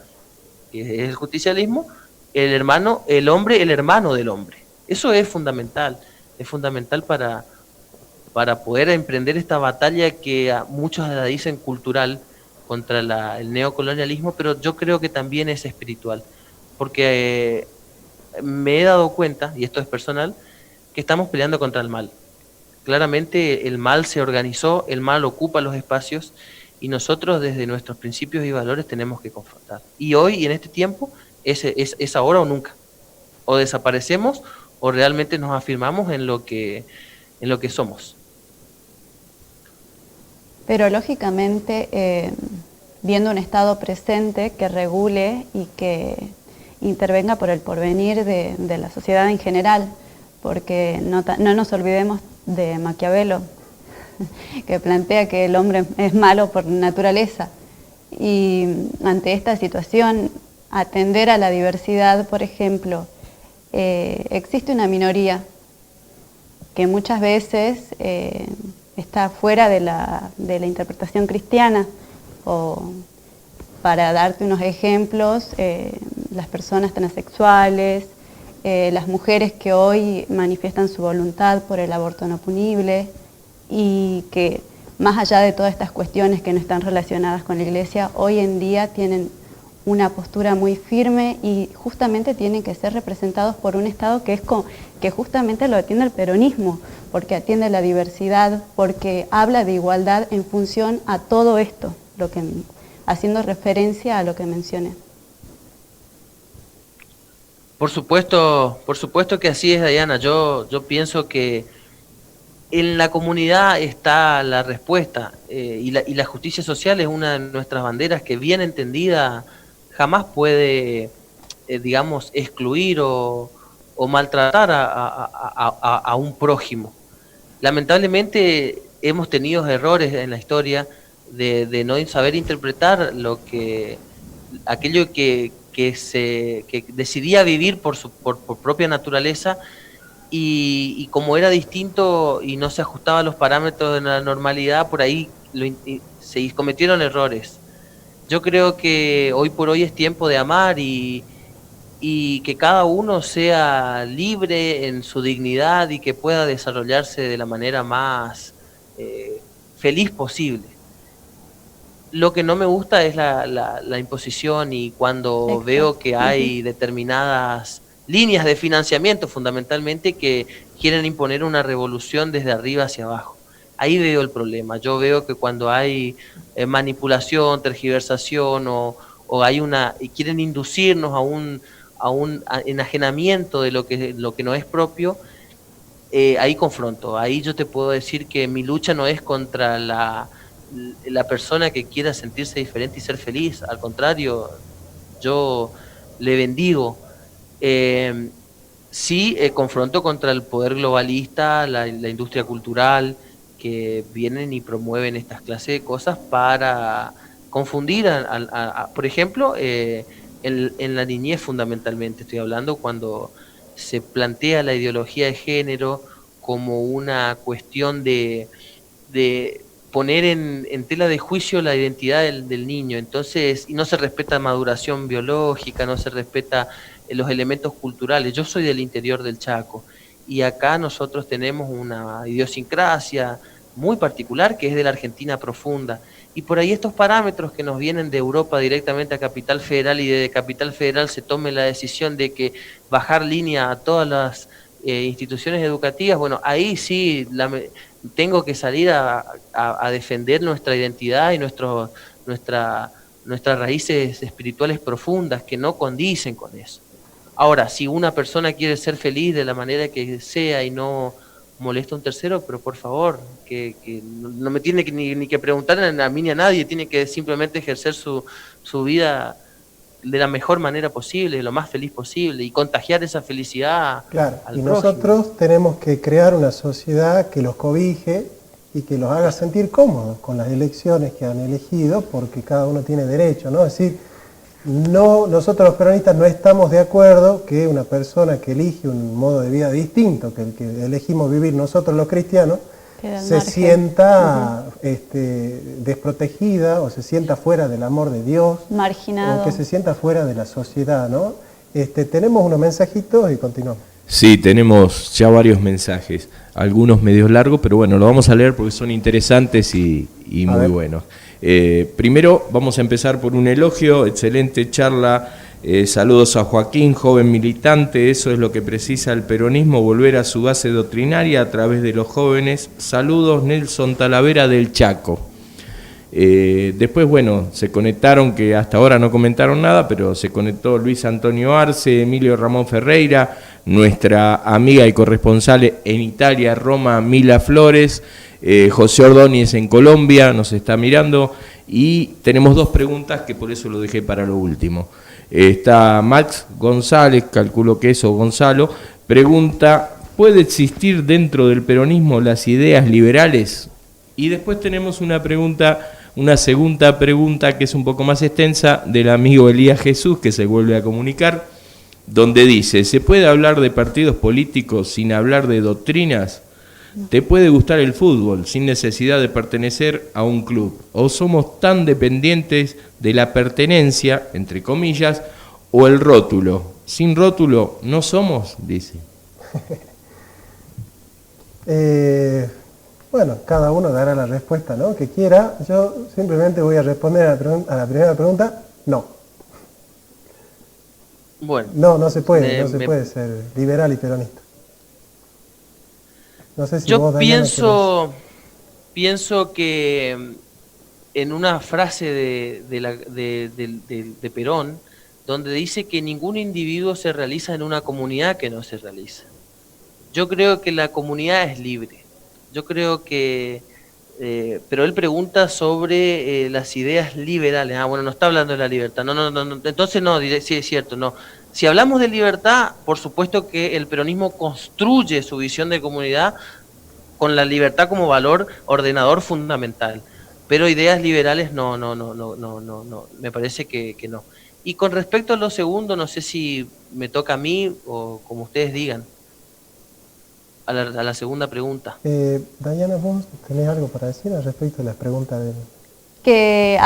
que es el justicialismo, el hombre, el hermano del hombre. Eso es fundamental para poder emprender esta batalla que a muchos la dicen cultural contra el neocolonialismo, pero yo creo que también es espiritual, porque me he dado cuenta, y esto es personal, que estamos peleando contra el mal. Claramente el mal se organizó, el mal ocupa los espacios, y nosotros desde nuestros principios y valores tenemos que confrontar. Y hoy, y en este tiempo, es ahora o nunca. O desaparecemos o realmente nos afirmamos en lo que somos. Pero lógicamente, viendo un Estado presente que regule y que intervenga por el porvenir de la sociedad en general, porque no nos olvidemos de Maquiavelo, que plantea que el hombre es malo por naturaleza. Y ante esta situación, atender a la diversidad, por ejemplo, existe una minoría que muchas veces está fuera de la interpretación cristiana, o para darte unos ejemplos, las personas transexuales, las mujeres que hoy manifiestan su voluntad por el aborto no punible, y que más allá de todas estas cuestiones que no están relacionadas con la Iglesia, hoy en día tienen una postura muy firme y justamente tienen que ser representados por un Estado que justamente lo atiende el peronismo, porque atiende la diversidad, porque habla de igualdad en función a todo esto, haciendo referencia a lo que mencioné. Por supuesto que así es, Diana. Yo pienso que en la comunidad está la respuesta, y la justicia social es una de nuestras banderas que, bien entendida, jamás puede, digamos, excluir o maltratar a un prójimo. Lamentablemente hemos tenido errores en la historia de no saber interpretar aquello que decidía vivir por propia naturaleza, y como era distinto y no se ajustaba a los parámetros de la normalidad, por ahí se cometieron errores. Yo creo que hoy por hoy es tiempo de amar y que cada uno sea libre en su dignidad y que pueda desarrollarse de la manera más feliz posible. Lo que no me gusta es la imposición, y cuando Exacto. veo que hay determinadas líneas de financiamiento fundamentalmente que quieren imponer una revolución desde arriba hacia abajo. Ahí veo el problema. Yo veo que cuando hay manipulación, tergiversación o hay y quieren inducirnos a un enajenamiento de lo que no es propio, ahí confronto. Ahí yo te puedo decir que mi lucha no es contra la persona que quiera sentirse diferente y ser feliz. Al contrario, yo le bendigo. Sí, confronto contra el poder globalista, la industria cultural, que vienen y promueven estas clases de cosas para confundir, por ejemplo, en la niñez fundamentalmente estoy hablando, cuando se plantea la ideología de género como una cuestión de poner en tela de juicio la identidad del niño, entonces, y no se respeta maduración biológica, no se respeta los elementos culturales. Yo soy del interior del Chaco y acá nosotros tenemos una idiosincrasia muy particular que es de la Argentina profunda, y por ahí estos parámetros que nos vienen de Europa directamente a Capital Federal, y de Capital Federal se tome la decisión de que bajar línea a todas las instituciones educativas, bueno, ahí sí tengo que salir a defender nuestra identidad y nuestras raíces espirituales profundas que no condicen con eso. Ahora, si una persona quiere ser feliz de la manera que sea y no molesta a un tercero, pero por favor, que no me tiene ni que preguntar a mí ni a nadie, tiene que simplemente ejercer su vida de la mejor manera posible, lo más feliz posible, y contagiar esa felicidad Claro, al y prójimo. nosotros tenemos que crear una sociedad que los cobije y que los haga sentir cómodos con las elecciones que han elegido, porque cada uno tiene derecho, ¿no? Es decir, no, nosotros los peronistas no estamos de acuerdo que una persona que elige un modo de vida distinto que el que elegimos vivir nosotros los cristianos, se sienta desprotegida o se sienta fuera del amor de Dios, marginado, o que se sienta fuera de la sociedad, ¿no? Tenemos unos mensajitos y continuamos. Sí, tenemos ya varios mensajes, algunos medios largos, pero bueno, lo vamos a leer porque son interesantes y muy buenos. Primero vamos a empezar por un elogio, excelente charla, saludos a Joaquín, joven militante, eso es lo que precisa el peronismo, volver a su base doctrinaria a través de los jóvenes. Saludos, Nelson Talavera del Chaco. Después, bueno, se conectaron, que hasta ahora no comentaron nada, pero se conectó Luis Antonio Arce, Emilio Ramón Ferreira, nuestra amiga y corresponsal en Italia, Roma, Mila Flores, José Ordóñez en Colombia, nos está mirando, y tenemos dos preguntas que por eso lo dejé para lo último. Está Max González, calculo que eso, Gonzalo, pregunta: ¿puede existir dentro del peronismo las ideas liberales? Y después tenemos una segunda pregunta que es un poco más extensa, del amigo Elías Jesús, que se vuelve a comunicar, donde dice: ¿se puede hablar de partidos políticos sin hablar de doctrinas? ¿Te puede gustar el fútbol sin necesidad de pertenecer a un club? ¿O somos tan dependientes de la pertenencia, entre comillas, o el rótulo? Sin rótulo no somos, dice. Bueno, cada uno dará la respuesta, ¿no?, que quiera. Yo simplemente voy a responder a la primera pregunta: no. Bueno, no se puede, no se puede ser liberal y peronista. No sé si yo vos, Dayana, pienso que en una frase de Perón, donde dice que ningún individuo se realiza en una comunidad que no se realiza. Yo creo que la comunidad es libre. Yo creo que, pero él pregunta sobre las ideas liberales. Bueno, no está hablando de la libertad. No. Entonces no, sí es cierto, no. Si hablamos de libertad, por supuesto que el peronismo construye su visión de comunidad con la libertad como valor ordenador fundamental. Pero ideas liberales no, me parece que no. Y con respecto a lo segundo, no sé si me toca a mí o como ustedes digan. A la segunda pregunta. Dayana, ¿vos tenés algo para decir al respecto de las preguntas de... Que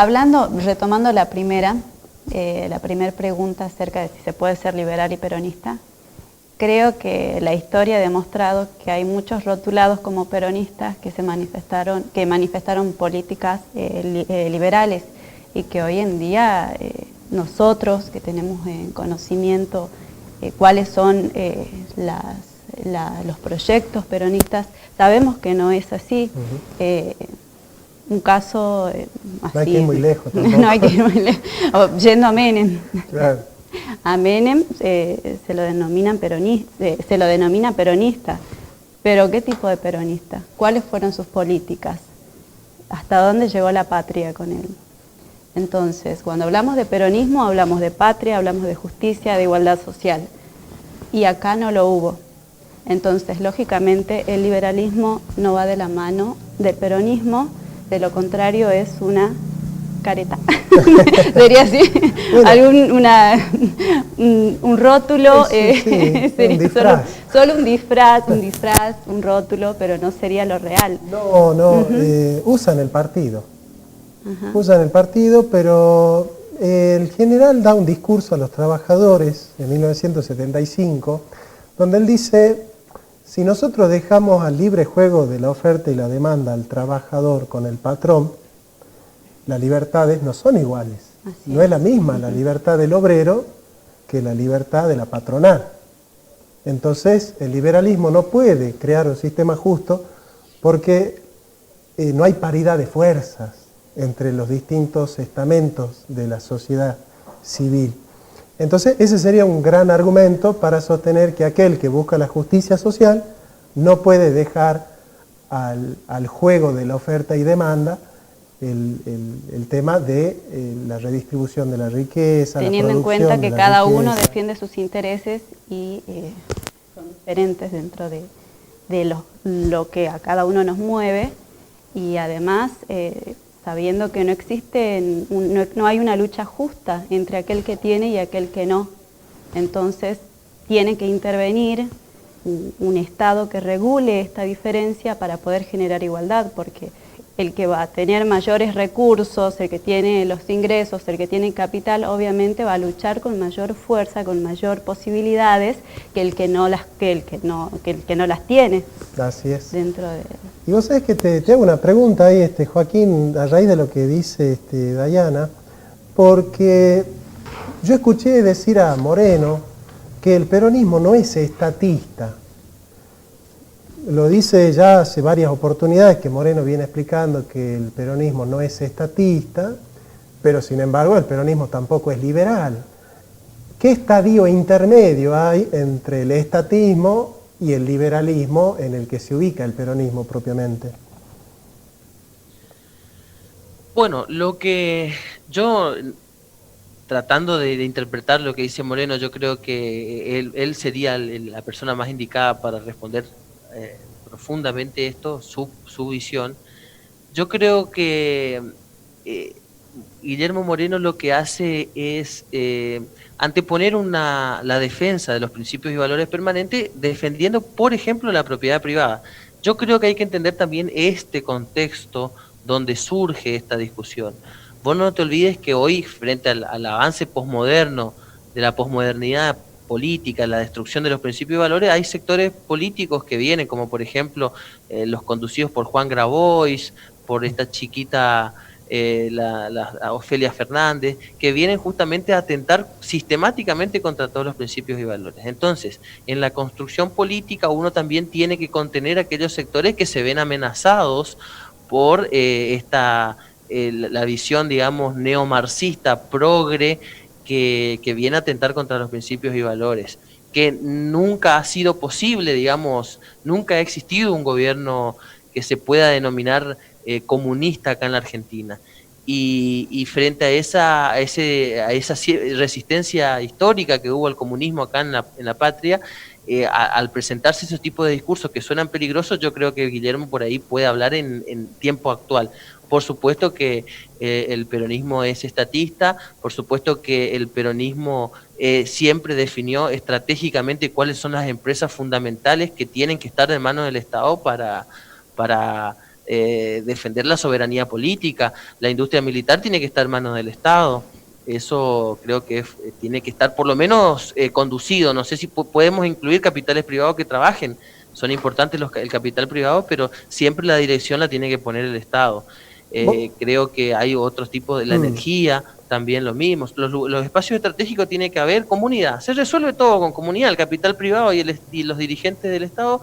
retomando la primera pregunta acerca de si se puede ser liberal y peronista, creo que la historia ha demostrado que hay muchos rotulados como peronistas que manifestaron políticas liberales, y que hoy en día nosotros que tenemos en conocimiento cuáles son los proyectos peronistas. Sabemos que no es así. Un caso así. No hay que ir muy lejos tampoco. No hay que ir muy lejos. Yendo a Menem. Claro. A Menem se lo denomina peronista. Pero ¿qué tipo de peronista? ¿Cuáles fueron sus políticas? ¿Hasta dónde llegó la patria con él? Entonces, cuando hablamos de peronismo, hablamos de patria, hablamos de justicia, de igualdad social. Y acá no lo hubo. Entonces, lógicamente, el liberalismo no va de la mano del peronismo, de lo contrario es una careta. Sería así, bueno. Un rótulo, sí, sería un disfraz. Solo un disfraz, un rótulo, pero no sería lo real. No, usan el partido. Usan el partido, pero el general da un discurso a los trabajadores en 1975, donde él dice: si nosotros dejamos al libre juego de la oferta y la demanda al trabajador con el patrón, las libertades no son iguales. No es la misma la libertad del obrero que la libertad de la patronal. Entonces, el liberalismo no puede crear un sistema justo porque no hay paridad de fuerzas entre los distintos estamentos de la sociedad civil. Entonces, ese sería un gran argumento para sostener que aquel que busca la justicia social no puede dejar al juego de la oferta y demanda el tema de la redistribución de la riqueza, teniendo en cuenta que cada uno defiende sus intereses y son diferentes dentro de lo que a cada uno nos mueve, y además sabiendo que no existe, no hay una lucha justa entre aquel que tiene y aquel que no. Entonces tiene que intervenir un Estado que regule esta diferencia para poder generar igualdad, porque el que va a tener mayores recursos, el que tiene los ingresos, el que tiene capital, obviamente va a luchar con mayor fuerza, con mayor posibilidades que el que no las tiene. Así es. Dentro de... Y vos sabés que te hago una pregunta ahí, Joaquín, a raíz de lo que dice Dayana, porque yo escuché decir a Moreno que el peronismo no es estatista. Lo dice ya hace varias oportunidades que Moreno viene explicando que el peronismo no es estatista, pero sin embargo el peronismo tampoco es liberal. ¿Qué estadio intermedio hay entre el estatismo y el liberalismo en el que se ubica el peronismo propiamente? Bueno, lo que yo, tratando de interpretar lo que dice Moreno, yo creo que él sería la persona más indicada para responder profundamente esto, su visión. Yo creo que Guillermo Moreno lo que hace es anteponer la defensa de los principios y valores permanentes, defendiendo, por ejemplo, la propiedad privada. Yo creo que hay que entender también este contexto donde surge esta discusión. Vos no te olvides que hoy, frente al avance posmoderno, de la posmodernidad política, la destrucción de los principios y valores, hay sectores políticos que vienen, como por ejemplo los conducidos por Juan Grabois, por esta chiquita la Ofelia Fernández, que vienen justamente a atentar sistemáticamente contra todos los principios y valores. Entonces, en la construcción política uno también tiene que contener aquellos sectores que se ven amenazados por la visión, digamos, neomarxista, progre, que viene a atentar contra los principios y valores, que nunca ha sido posible, digamos, nunca ha existido un gobierno que se pueda denominar comunista acá en la Argentina. Y frente a esa resistencia histórica que hubo al comunismo acá en la patria, al presentarse esos tipos de discursos que suenan peligrosos, yo creo que Guillermo por ahí puede hablar en tiempo actual. Por supuesto que el peronismo es estatista, por supuesto que el peronismo siempre definió estratégicamente cuáles son las empresas fundamentales que tienen que estar de manos del Estado para defender la soberanía política. La industria militar tiene que estar en manos del Estado. Eso creo que tiene que estar por lo menos conducido. No sé si podemos incluir capitales privados que trabajen. Son importantes el capital privado, pero siempre la dirección la tiene que poner el Estado. Creo que hay otros tipos de la energía, también lo mismo. Los espacios estratégicos tiene que haber comunidad. Se resuelve todo con comunidad. El capital privado y los dirigentes del Estado,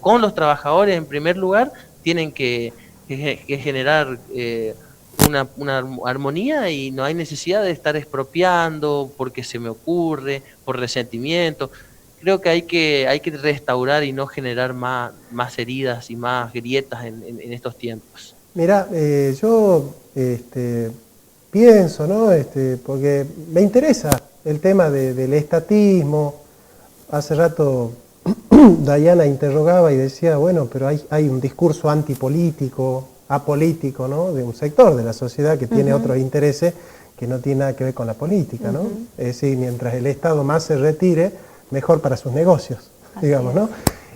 con los trabajadores en primer lugar, tienen que generar una armonía, y no hay necesidad de estar expropiando porque se me ocurre, por resentimiento. Creo que hay que restaurar y no generar más heridas y más grietas en estos tiempos. Mira, yo pienso, ¿no? Porque me interesa el tema del estatismo. Hace rato Dayana interrogaba y decía, bueno, pero hay un discurso antipolítico, apolítico, ¿no? De un sector de la sociedad que tiene otros intereses que no tiene nada que ver con la política, ¿no? Es decir, mientras el Estado más se retire, mejor para sus negocios, digamos, ¿no?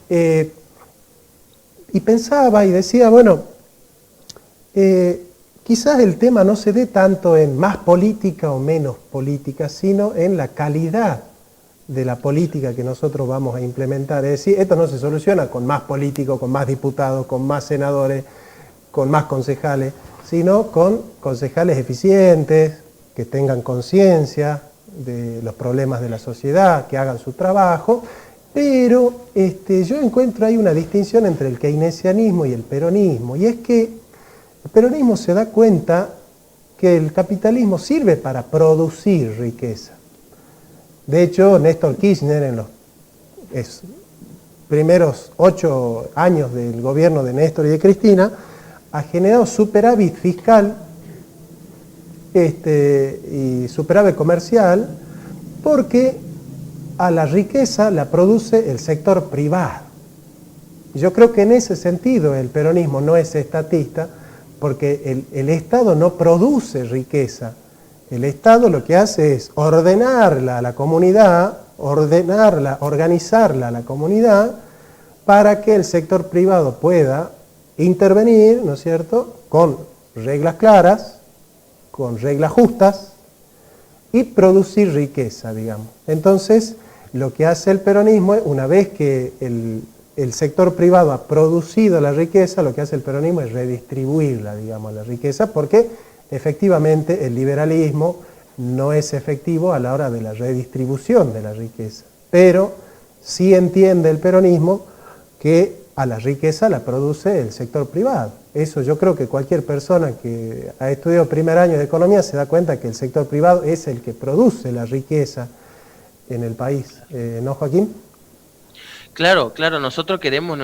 Y pensaba y decía, bueno, quizás el tema no se dé tanto en más política o menos política, sino en la calidad de la política que nosotros vamos a implementar. Es decir, esto no se soluciona con más políticos, con más diputados, con más senadores, con más concejales, sino con concejales eficientes, que tengan conciencia de los problemas de la sociedad, que hagan su trabajo. Pero yo encuentro ahí una distinción entre el keynesianismo y el peronismo, y es que el peronismo se da cuenta que el capitalismo sirve para producir riqueza. De hecho, Néstor Kirchner, en los primeros 8 años del gobierno de Néstor y de Cristina, ha generado superávit fiscal y superávit comercial, porque a la riqueza la produce el sector privado. Yo creo que en ese sentido el peronismo no es estatista, porque el Estado no produce riqueza. El Estado lo que hace es ordenarla a la comunidad, organizarla a la comunidad, para que el sector privado pueda intervenir, ¿no es cierto?, con reglas claras, con reglas justas, y producir riqueza, digamos. Entonces, lo que hace el peronismo es, una vez que el sector privado ha producido la riqueza, lo que hace el peronismo es redistribuirla, digamos, la riqueza, porque efectivamente el liberalismo no es efectivo a la hora de la redistribución de la riqueza. Pero sí entiende el peronismo que a la riqueza la produce el sector privado. Eso yo creo que cualquier persona que ha estudiado primer año de economía se da cuenta que el sector privado es el que produce la riqueza en el país. ¿No, Joaquín? Claro, nosotros queremos en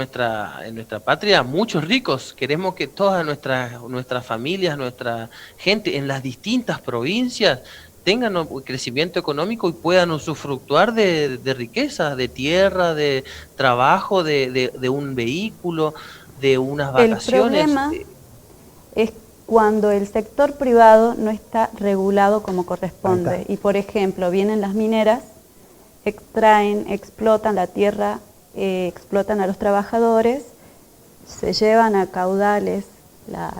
nuestra patria muchos ricos, queremos que todas nuestras familias, nuestra gente en las distintas provincias tengan un crecimiento económico y puedan usufructuar de riqueza, de tierra, de trabajo, de un vehículo, de unas vacaciones. El problema es cuando el sector privado no está regulado como corresponde. Y por ejemplo, vienen las mineras, extraen, explotan la tierra, explotan a los trabajadores, se llevan a caudales la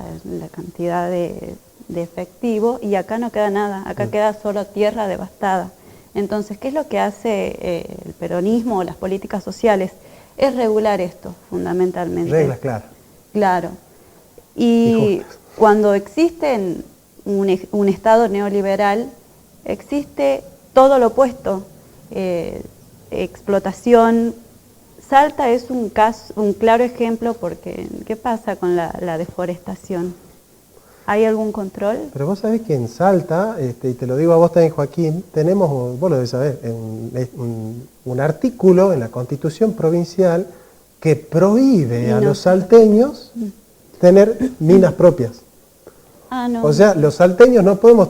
cantidad de efectivo, y acá no queda nada, acá queda solo tierra devastada. Entonces, ¿qué es lo que hace el peronismo o las políticas sociales? Es regular esto, fundamentalmente. Reglas claras. Claro. Y cuando existe un Estado neoliberal, existe todo lo opuesto, explotación. Salta es un claro ejemplo, porque ¿qué pasa con la deforestación? ¿Hay algún control? Pero vos sabés que en Salta, y te lo digo a vos también, Joaquín, tenemos, vos lo debés saber, un artículo en la Constitución Provincial que prohíbe a los salteños tener minas propias. No. O sea, los salteños no podemos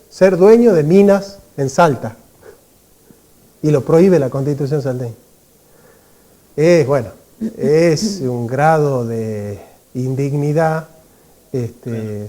ser dueños de minas en Salta. Y lo prohíbe la Constitución salteña. Es un grado de indignidad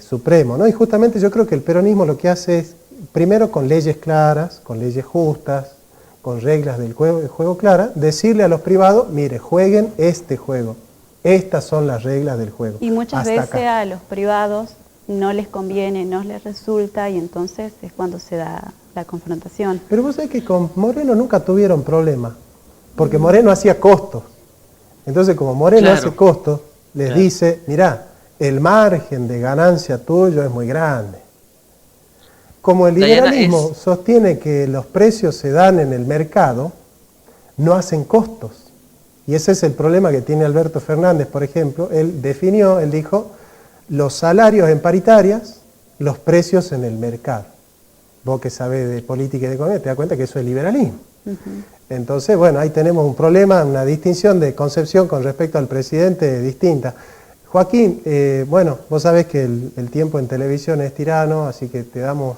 supremo, ¿no? Y justamente yo creo que el peronismo lo que hace es, primero con leyes claras, con leyes justas, con reglas del juego claras, decirle a los privados, mire, jueguen este juego, estas son las reglas del juego. Y muchas hasta veces acá. a los privados no les conviene, no les resulta, y entonces es cuando se da la confrontación. Pero vos sabés que con Moreno nunca tuvieron problema, porque Moreno hacía costos. Entonces, como Moreno hace costos, les dice, mirá, el margen de ganancia tuyo es muy grande. Como el Dayana, liberalismo sostiene que los precios se dan en el mercado, no hacen costos. Y ese es el problema que tiene Alberto Fernández, por ejemplo. Él dijo, los salarios en paritarias, los precios en el mercado. Vos que sabés de política y de economía, te das cuenta que eso es liberalismo. Entonces, bueno, ahí tenemos un problema, una distinción de concepción con respecto al presidente distinta. Joaquín, bueno, vos sabés que el tiempo en televisión es tirano, así que te damos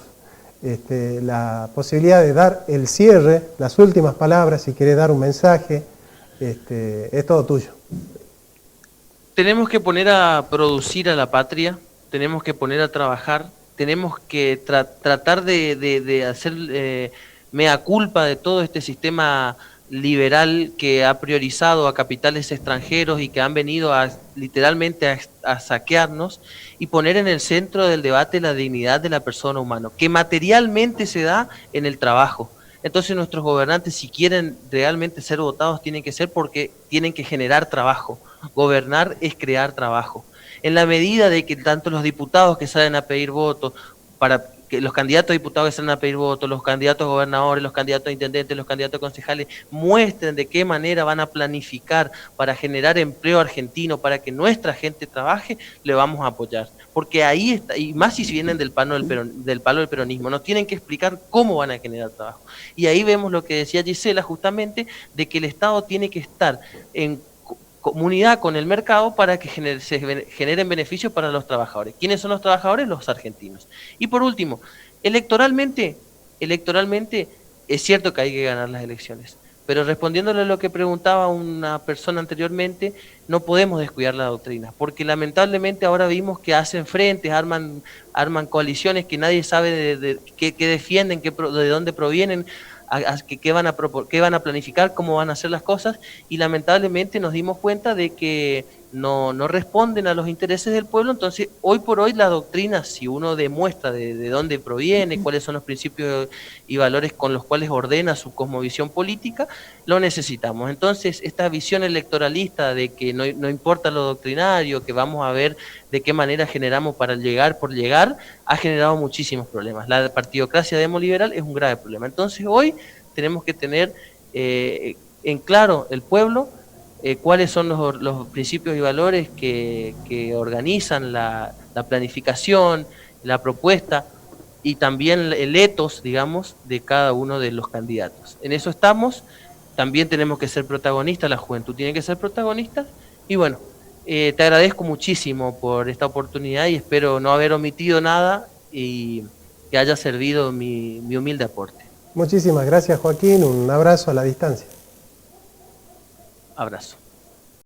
la posibilidad de dar el cierre, las últimas palabras, si querés dar un mensaje, es todo tuyo. Tenemos que poner a producir a la patria, tenemos que poner a trabajar, tenemos que tratar de hacer mea culpa de todo este sistema liberal que ha priorizado a capitales extranjeros y que han venido literalmente a saquearnos, y poner en el centro del debate la dignidad de la persona humana, que materialmente se da en el trabajo. Entonces nuestros gobernantes, si quieren realmente ser votados, tienen que ser porque tienen que generar trabajo. Gobernar es crear trabajo. En la medida de que tanto los diputados que salen a pedir votos, para que los candidatos a diputados que salen a pedir votos, los candidatos a gobernadores, los candidatos a intendentes, los candidatos a concejales, muestren de qué manera van a planificar para generar empleo argentino, para que nuestra gente trabaje, le vamos a apoyar. Porque ahí está, y más si vienen del palo del peronismo, nos tienen que explicar cómo van a generar trabajo. Y ahí vemos lo que decía Gisela justamente, de que el Estado tiene que estar en comunidad con el mercado para que se generen beneficios para los trabajadores. ¿Quiénes son los trabajadores? Los argentinos. Y por último, electoralmente es cierto que hay que ganar las elecciones, pero respondiéndole a lo que preguntaba una persona anteriormente, no podemos descuidar la doctrina, porque lamentablemente ahora vimos que hacen frentes, arman coaliciones que nadie sabe de qué defienden, de dónde provienen, qué van a planificar, cómo van a hacer las cosas, y lamentablemente nos dimos cuenta de que no responden a los intereses del pueblo. Entonces hoy por hoy la doctrina, si uno demuestra de dónde proviene, cuáles son los principios y valores con los cuales ordena su cosmovisión política, lo necesitamos. Entonces esta visión electoralista de que no importa lo doctrinario, que vamos a ver de qué manera generamos para llegar por llegar, ha generado muchísimos problemas. La partidocracia demoliberal es un grave problema. Entonces hoy tenemos que tener en claro el pueblo cuáles son los principios y valores que organizan la planificación, la propuesta y también el etos, digamos, de cada uno de los candidatos. En eso estamos. También tenemos que ser protagonistas, la juventud tiene que ser protagonista. Y bueno, te agradezco muchísimo por esta oportunidad y espero no haber omitido nada y que haya servido mi humilde aporte. Muchísimas gracias, Joaquín. Un abrazo a la distancia. Abrazo.